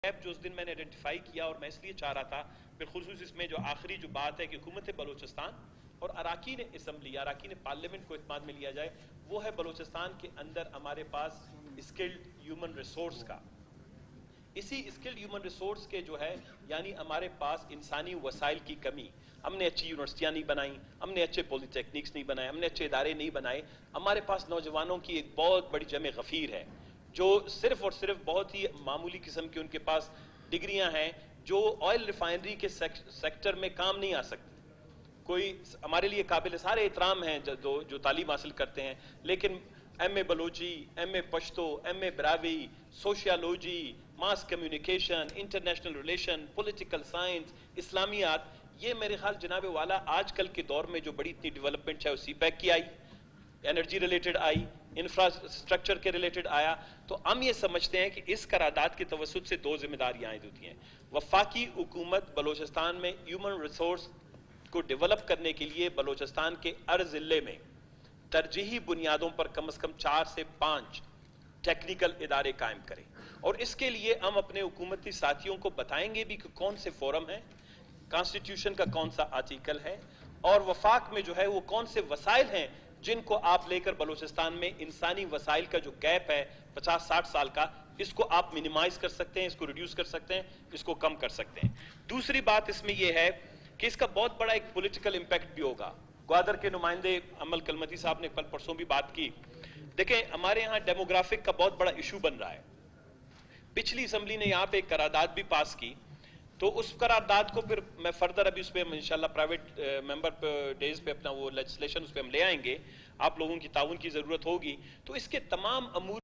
Gap جو اس دن میں نے آئیڈینٹیفائی کیا، اور میں اس لیے چاہ رہا تھا بالخصوص اس میں جو آخری جو بات ہے کہ حکومت بلوچستان اور اراکین اسمبلی اراکین پارلیمنٹ کو اعتماد میں لیا جائے، وہ ہے بلوچستان کے اندر ہمارے پاس اسکلڈ ہیومن ریسورس کا. اسی اسکلڈ ہیومن ریسورس کے جو ہے یعنی ہمارے پاس انسانی وسائل کی کمی. ہم نے اچھی یونیورسٹیاں نہیں بنائیں، ہم نے اچھے پولی ٹیکنکس نہیں بنائے، ہم نے اچھے ادارے نہیں بنائے. ہمارے پاس نوجوانوں کی ایک بہت بڑی جمع غفیر ہے جو صرف اور صرف بہت ہی معمولی قسم کی ان کے پاس ڈگریاں ہیں جو آئل ریفائنری کے سیکٹر میں کام نہیں آ سکتی. کوئی ہمارے لیے قابل سارے احترام ہیں جو تعلیم حاصل کرتے ہیں، لیکن M A Balochi, M A Pashto, M A Brahui, sociology, mass communication, international relation, political science, اسلامیات، یہ میرے خیال جناب والا آج کل کے دور میں جو بڑی اتنی ڈیولپمنٹ ہے، سی پیک کی آئی، انرجی ریلیٹڈ آئی، انفراسٹرکچر کے ریلیٹڈ آیا. تو ہم یہ سمجھتے ہیں کہ اس قرارداد کے توسط سے دو ذمہ داریاں عائد ہوتی ہیں. وفاقی حکومت بلوچستان میں ہیومن ریسورس کو ڈیولپ کرنے کے لیے بلوچستان کے ہر ضلع میں ترجیحی بنیادوں پر کم از کم 4 سے 5 ٹیکنیکل ادارے قائم کریں، اور اس کے لیے ہم اپنے حکومتی ساتھیوں کو بتائیں گے بھی کہ کون سے فورم ہیں، کانسٹیٹیوشن کا کون سا آرٹیکل ہے، اور وفاق میں جو ہے وہ کون سے وسائل ہیں جن کو آپ لے کر بلوچستان میں انسانی وسائل کا جو گیپ ہے 50-60 سال کا، اس کو آپ منیمائز کر سکتے ہیں، اس کو ریڈیوس کر سکتے ہیں، اس کو کم کر سکتے ہیں. دوسری بات اس میں یہ ہے کہ اس کا بہت بڑا ایک پولیٹیکل امپیکٹ بھی ہوگا. گوادر کے نمائندے عمل کلمتی صاحب نے کل پرسوں بھی بات کی. دیکھیں ہمارے ہاں ڈیموگرافک کا بہت بڑا ایشو بن رہا ہے. پچھلی اسمبلی نے یہاں پہ ایک قرارداد بھی پاس کی، تو اس قرارداد کو پھر میں فردر ابھی اس پہ انشاءاللہ پرائیویٹ ممبر ڈیز پہ اپنا وہ لیجسلیشن اس پہ ہم لے آئیں گے. آپ لوگوں کی تعاون کی ضرورت ہوگی. تو اس کے تمام امور